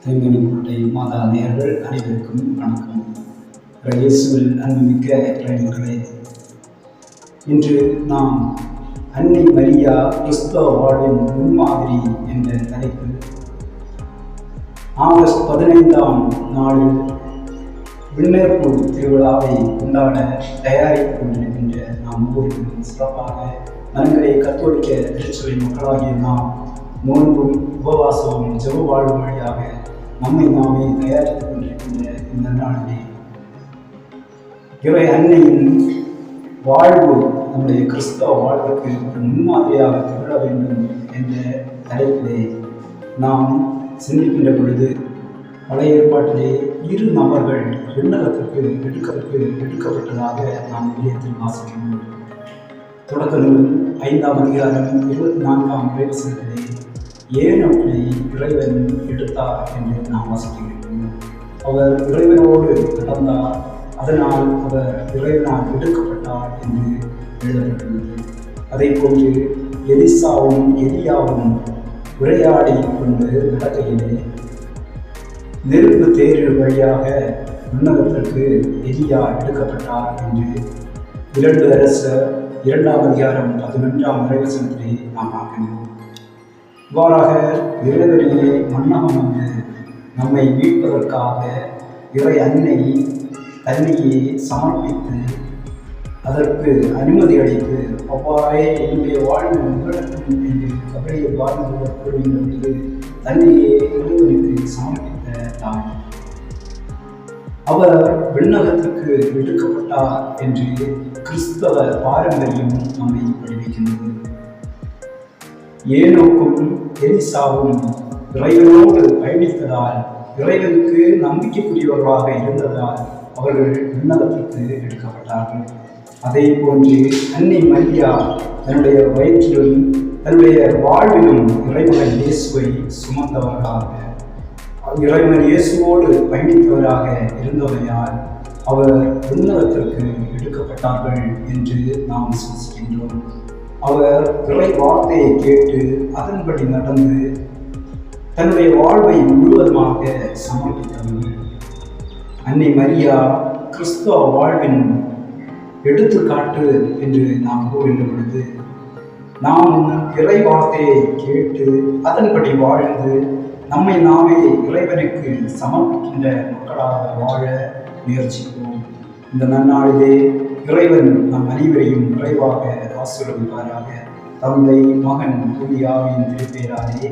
திருங்கனிக்கோட்டை மாதா நேயர்கள் அனைவருக்கும் வணக்கம். இயேசுவில் அன்புமிக்க இறைமக்களே, இன்று நாம் அன்னை மரியா கிறிஸ்தவ வாழ்வின் முன்மாதிரி என்ற தலைப்பில் ஆகஸ்ட் 15ஆம் நாளில் விண்ணேற்பு திருவிழாவை கொண்டாட தயாரித்துக் கொண்டிருக்கின்ற நாம் ஒவ்வொருவரும் சிறப்பாக நன்கரை கத்தோலிக்க திருச்சபை மக்களாகிய நாம் நோன்பும் உபவாசமும் ஜெப வாழ்வு வழியாக நம்மை நாமே தயாரித்துக் கொண்டிருக்கின்ற இந்த நாளிலே இறை அன்னையின் வாழ்வு நம்முடைய கிறிஸ்தவ வாழ்வுக்கு ஒரு முன்மாதிரியாக திகழ வேண்டும் என்ற தலைப்பிலே நாம் சிந்திக்கின்ற பொழுது பழைய ஏற்பாட்டிலே 2 நபர்கள் விண்ணகத்திற்கு எடுக்கப்பட்டதாக நாம் இளையத்தில் வாசிக்கிறோம். தொடக்க நூல் 5ஆம் அதிகாரம் 24ஆம் இறைவசனத்திலே ஏனோக்கை இறைவன் எடுத்தார் என்று நாம் வாசிக்கிறோம். அவர் இறைவனோடு நடந்தார், அதனால் அவர் இறைவனால் எடுக்கப்பட்டார் என்று எழுதப்பட்டுள்ளது. அதை போன்று எலிசாவும் எலியாவும் உரையாடி கொண்டு நடக்கையிலே நெருப்பு தேரில் வழியாக விண்ணகத்திற்கு எலியா எடுக்கப்பட்டார் என்று 2 அரசர் 2ஆம் அதிகாரம் 11ஆம் இறைவசனத்திலே நாம் பார்க்கிறோம். இவ்வாறாக இறைவனையே மன்னகம் வந்து நம்மை மீட்பதற்காக இறை அன்னை தன்னையே சமர்ப்பித்து அதற்கு அனுமதி அளித்து அவ்வாறே என்னுடைய வாழ்வு நிகழட்டும் என்று கபடியை வாழ்ந்து கூறுகின்ற தன்னையே இறைவனுக்கு சமர்ப்பித்த தாய். அவர் விண்ணகத்துக்கு எடுக்கப்பட்டார் என்று கிறிஸ்தவ பாரம்பரியம் நம்மை படிக்கின்றது. ஏனோக்கும் எலிசாவும் இறைவனோடு பயணித்ததால், இறைவனுக்கு நம்பிக்கைக்குரியவர்களாக இருந்ததால் அவர்கள் விண்ணகத்திற்கு எடுக்கப்பட்டார்கள். அதே போன்று அன்னை மரியா தன்னுடைய வயிற்றிலும் தன்னுடைய வாழ்விலும் இறைமகன் இயேசுவை சுமந்தவர்களாக, இறைவன் இயேசுவோடு பயணித்தவராக இருந்தவையால் அவர் விண்ணகத்திற்கு எடுக்கப்பட்டார்கள் என்று நாம் விசுவாசிக்கின்றோம். அவர் இறை வார்த்தையை கேட்டு அதன்படி நடந்து தன்னுடைய வாழ்வை முழுவதுமாக சமர்ப்பித்தவர்கள். அன்னை மரியா கிறிஸ்தவ வாழ்வின் எடுத்துக்காட்டு என்று நாம் கூறுகின்ற பொழுது, நாம் இறை வார்த்தையை கேட்டு அதன்படி வாழ்ந்து நம்மை நாமே இறைவனுக்கு சமர்ப்பிக்கின்ற மக்களாக வாழ முயற்சிப்போம். இந்த நன்னாளிலே இறைவன் நம் அனைவரையும் நிறைவாக ஆசீர்வதிப்பாராக. தந்தை, மகன், தூய ஆவியின் திருப்பெயராலே.